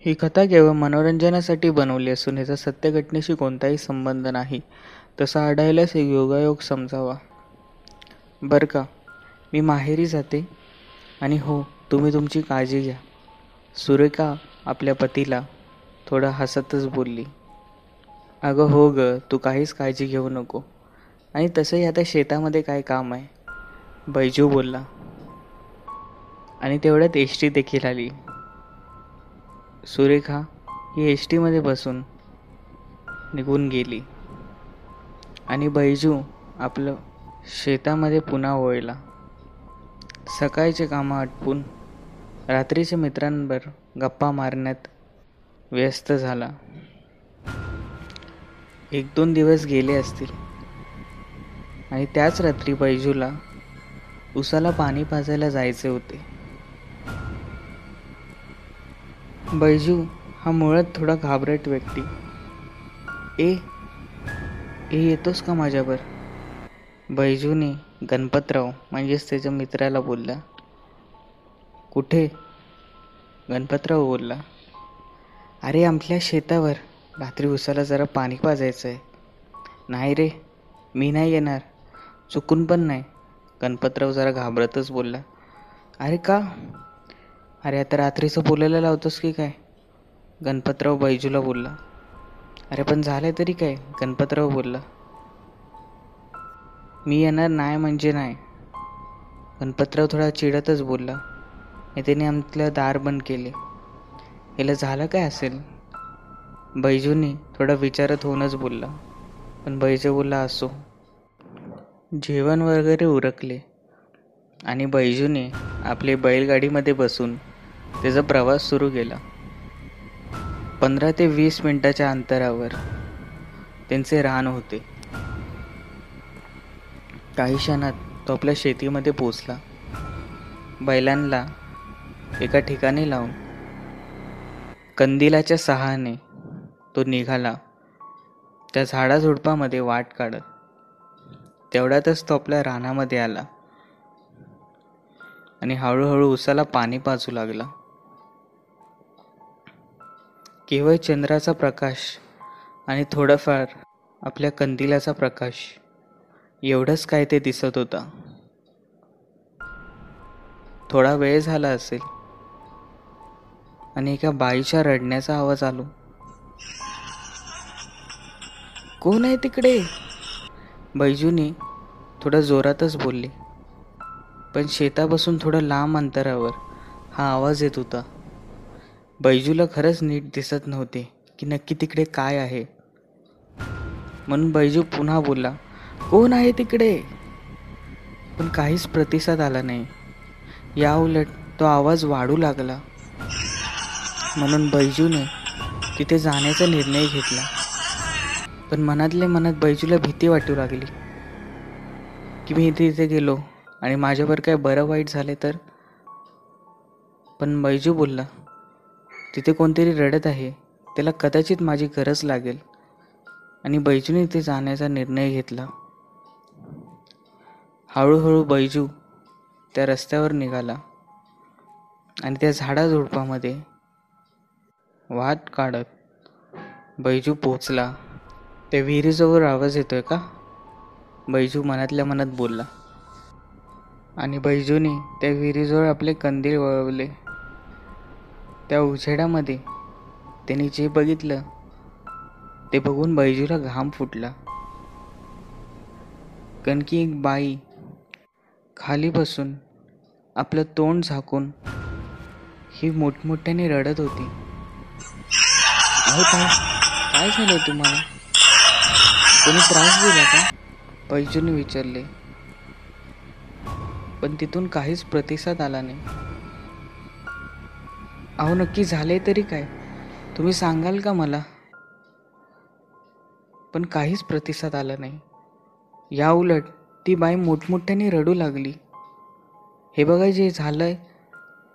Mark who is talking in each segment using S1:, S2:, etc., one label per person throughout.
S1: ही कथा केवळ मनोरंजनासाठी बनवली असून याचा सत्य घटनेशी कोणताही संबंध नाही. तसा आढळल्यास एक योगायोग समजावा. बरं का, मी माहेरी जाते आणि हो, तुम्ही तुमची काळजी घ्या. सुरेखा आपल्या पतीला थोडं हसतच बोलली. अगं हो ग, तू काहीच काळजी घेऊ नको. आणि तसंही आता शेतामध्ये काय काम आहे, बैजू बोलला. आणि तेवढ्यात एसटी देखील आली. सुरेखा ही एसटीमध्ये बसून निघून गेली आणि बैजू आपलं शेतामध्ये पुन्हा वळला. सकाळचे कामं आटपून रात्रीच्या मित्रांवर गप्पा मारण्यात व्यस्त झाला. 1-2 दिवस गेले असतील आणि त्याच रात्री बैजूला उसाला पाणी पाजायला जायचे होते. बैजू हा मुळात थोडा घाबरट व्यक्ती. ए येतोस का माझ्यावर? बैजूने गणपतराव म्हणजेच त्याच्या मित्राला बोलला. कुठे? गणपतराव बोलला. अरे आपल्या शेतावर, रात्री उसाला जरा पाणी पाजायचं आहे. नाही रे, मी नाही येणार, चुकून पण नाही. गणपतराव जरा घाबरतच बोलला. अरे का? अरे आता रात्रीचं बोलायला लावतोस की काय? गणपतराव बैजूला बोलला. अरे पण झालं तरी काय? गणपतराव बोलला. मी येणार नाही म्हणजे नाही. गणपतराव थोडा चिडतच बोलला. आणि त्याने आमचं दार बंद केले. याला झालं काय असेल? बैजूने थोडा विचारत होऊनच बोलला. पण बैजू बोलला असो. जेवण वगैरे उरकले आणि बैजूने आपले बैलगाडीमध्ये बसून त्याचा प्रवास सुरू केला. 15 ते 20 मिनिटाच्या अंतरावर त्यांचे रान होते. काही क्षणात तो आपल्या शेतीमध्ये पोचला. बैलांना एका ठिकाणी लावून कंदिलाच्या सहाय्याने तो निघाला त्या झाडाझुडपामध्ये वाट काढत. तेवढ्यातच तो आपल्या रानामध्ये आला आणि हळूहळू उसाला पाणी पाजू लागला. केवळ चंद्राचा प्रकाश आणि थोडाफार आपल्या कंदिलाचा प्रकाश एवढंच काय ते दिसत होता. थोडा वेळ झाला असेल आणि एका बाईच्या रडण्याचा आवाज आलो. कोण आहे तिकडे? बैजूने थोडा जोरातच बोलले. पण शेतापासून थोडं लांब अंतरावर हा आवाज येत होता. बैजूला खरंच नीट दिसत नव्हते की नक्की तिकडे काय आहे. म्हणून बैजू पुन्हा बोलला, कोण आहे तिकडे? पण काहीच प्रतिसाद आला नाही. या उलट तो आवाज वाढू लागला. म्हणून बैजूने तिथे जाण्याचा निर्णय घेतला. पण मनातल्या मनात बैजूला भीती वाटू लागली की मी इथे गेलो आणि माझ्यावर काय बरं वाईट झाले तर. पण बैजू बोलला, तिथे कोणतरी रडत आहे, त्याला कदाचित माझी गरज लागेल. आणि बैजूने तिथे जाण्याचा निर्णय घेतला. हळूहळू बैजू त्या रस्त्यावर निघाला आणि त्या झाडाझुडपामध्ये वाट काढत बैजू पोचला. त्या विहिरीजवळ आवाज येतोय का? बैजू मनातल्या मनात बोलला. आणि बैजूने त्या विहिरीजवळ आपले कंदील वळवले. त्या उजेडामध्ये त्याने जे बघितलं ते बघून बैजूला घाम फुटला. कारण की एक बाई खाली बसून आपलं तोंड झाकून ही मोठमोठ्याने रडत होती. अहो काय झालं तुम्हाला? कोणी त्रास दिला का? बैजूने विचारले. पण तिथून काहीच प्रतिसाद आला नाही. अहो नक्की झाले तरी काय? तुम्ही सांगाल का मला? पण काहीच प्रतिसाद आला नाही. या उलट ती बाई मोठमोठ्याने रडू लागली. हे बघा, जे झालंय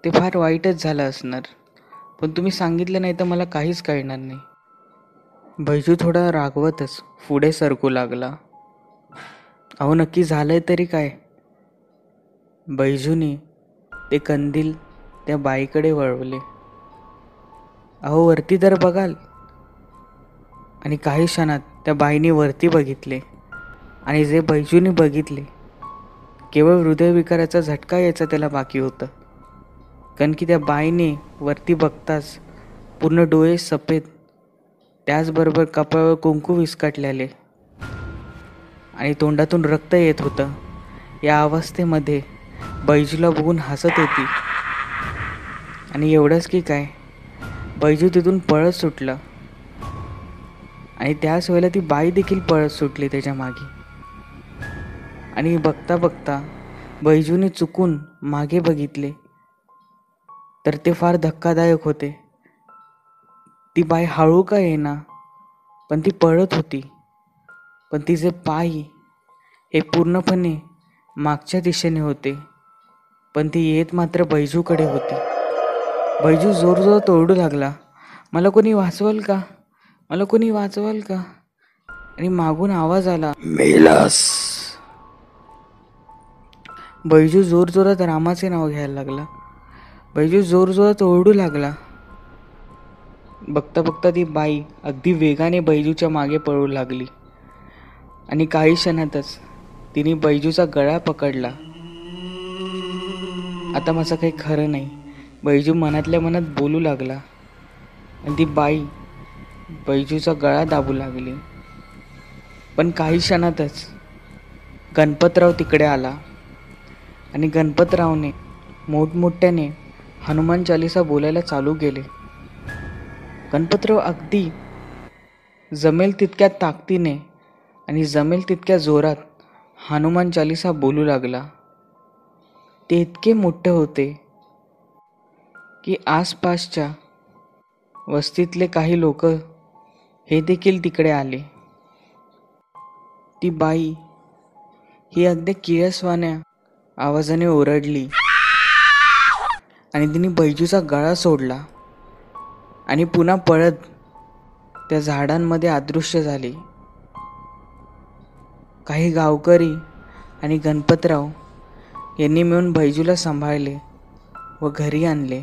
S1: ते फार वाईटच झालं असणार. पण तुम्ही सांगितलं नाही तर मला काहीच कळणार नाही. बैजू थोडा रागवतच पुढे सरकू लागला. अहो नक्की झालंय तरी काय? बैजूने ते कंदील त्या बाईकडे वळवले. अहो वरती तर बघाल. आणि काही क्षणात त्या बाईने वरती बघितले आणि जे बैजूने बघितले केवळ हृदयविकाराचा झटका यायचा त्याला बाकी होतं. कारण की त्या बाईने वरती बघताच पूर्ण डोळे सफेद, त्याचबरोबर कपाळावर कुंकू विस्कटलेले आणि तोंडातून रक्त येत होतं. या अवस्थेमध्ये बैजूला बघून हसत होती. आणि एवढंच की काय, बैजू तिथून पळत सुटला आणि त्याच वेळेला ती बाई देखील पळत सुटली त्याच्या मागे. आणि बघता बघता बैजूने चुकून मागे बघितले तर ते फार धक्कादायक होते. ती बाई हळू का येईना पण ती पळत होती, पण तिचे पाय हे पूर्णपणे मागच्या दिशेने होते, पण ती येत मात्र बैजूकडे होती. बैजू जोरजोरात ओरडू लागला, मला कोणी वाचवाल का, मला कोणी वाचवाल का. आणि मागून आवाज आला, मेलास. बैजू जोरजोरात रामाचे नाव घ्यायला लागला. बैजू जोरजोरात ओरडू लागला. बघता बघता ती बाई अगदी वेगाने बैजूच्या मागे पळू लागली आणि काही क्षणातच तिने बैजूचा गळा पकडला. आता माझं काही खरं नाही, बैजू मनातल्या मनात बोलू लागला आणि ती बाई बैजूचा गळा दाबू लागली. पण काही क्षणातच गणपतराव तिकडे आला आणि गणपतरावने मोठमोठ्याने हनुमान चालीसा बोलायला चालू केले. गणपतराव अगदी जमेल तितक्या ताकदीने आणि जमेल तितक्या जोरात हनुमान चालीसा बोलू लागला. ते इतके मोठे होते की आसपासच्या वस्तीतले काही लोक हे देखील तिकडे आले. ती बाई ही अगदी किळसवाण्या आवाजाने ओरडली आणि तिने बैजूचा गळा सोडला आणि पुन्हा पळत त्या झाडांमध्ये अदृश्य झाली. काही गावकरी आणि गणपतराव यांनी मिळून बैजूला सांभाळले व घरी आणले.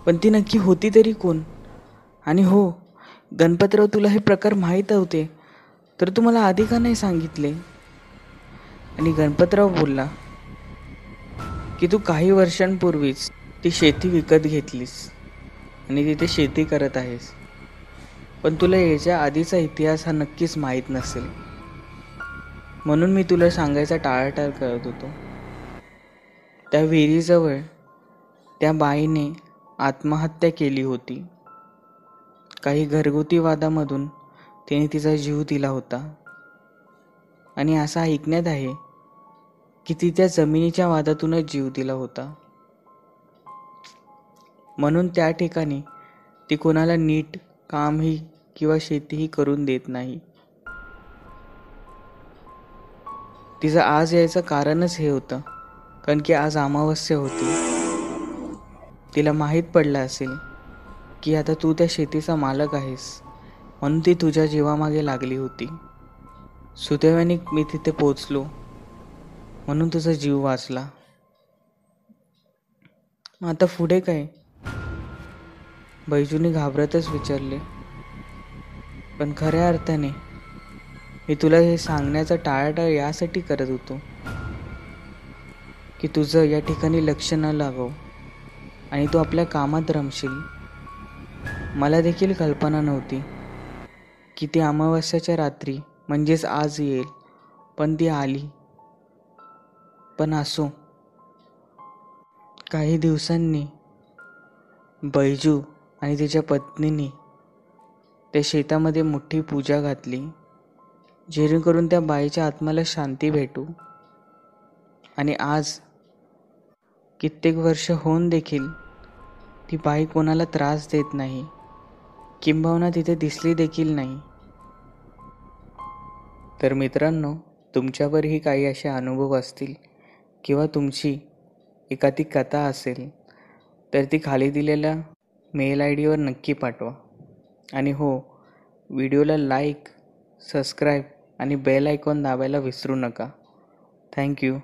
S1: पण ती नक्की होती तरी कोण. आणि हो गणपतराव, तुला हे प्रकार माहीत होते तर तू मला आधी का नाही सांगितले. आणि गणपतराव बोलला की तू काही वर्षांपूर्वीच ती शेती विकत घेतलीस आणि तिथे शेती करत आहेस, पण तुला याच्या आधीचा इतिहास हा नक्कीच माहीत नसेल, म्हणून मी तुला सांगायचा टाळाटाळ करत होतो. त्या विहिरीजवळ त्या बाईने आत्महत्या केली होती. काही घरगुती वादामधून तिने तिचा जीव दिला होता आणि असं ऐकण्यात आहे की ती त्या जमिनीच्या वादातूनच जीव दिला होता. म्हणून त्या ठिकाणी ती कोणाला नीट कामही किंवा शेतीही करून देत नाही. तिचं आज यायचं कारणच हे होतं, कारण की आज अमावस्या होती. तिला माहीत पडलं असेल की आता तू त्या शेतीचा मालक आहेस, म्हणून ती तुझ्या जीवामागे लागली होती. सुदैवाने मी तिथे पोचलो म्हणून तुझा जीव वाचला. आता पुढे काय, बैजूने घाबरतच विचारले. पण खऱ्या अर्थाने मी तुला हे सांगण्याचा टाळाटाळ यासाठी करत होतो की तुझं या ठिकाणी लक्ष न लागो आणि तू आपल्या कामात रमशील. मला देखील कल्पना नव्हती की ती अमावस्याच्या रात्री म्हणजेच आज येईल, पण ती आली. पण असो, काही दिवसांनी बैजू आणि तिच्या पत्नीने त्या शेतामध्ये मोठी पूजा घातली, जेणेकरून त्या बाईच्या आत्म्याला शांती भेटू. आणि आज कित्येक वर्ष होऊन देखील ती बाई कोणाला त्रास देत नाही, किंबहुना तिथे दिसली देखील नाही. तर मित्रांनो, तुमच्यावरही काही असे अनुभव असतील किंवा तुमची एखादी कथा असेल तर ती खाली दिलेल्या मेल आय डीवर नक्की पाठवा. आणि हो, व्हिडिओला लाईक, सबस्क्राईब आणि बेल आयकॉन दाबायला विसरू नका. थँक्यू.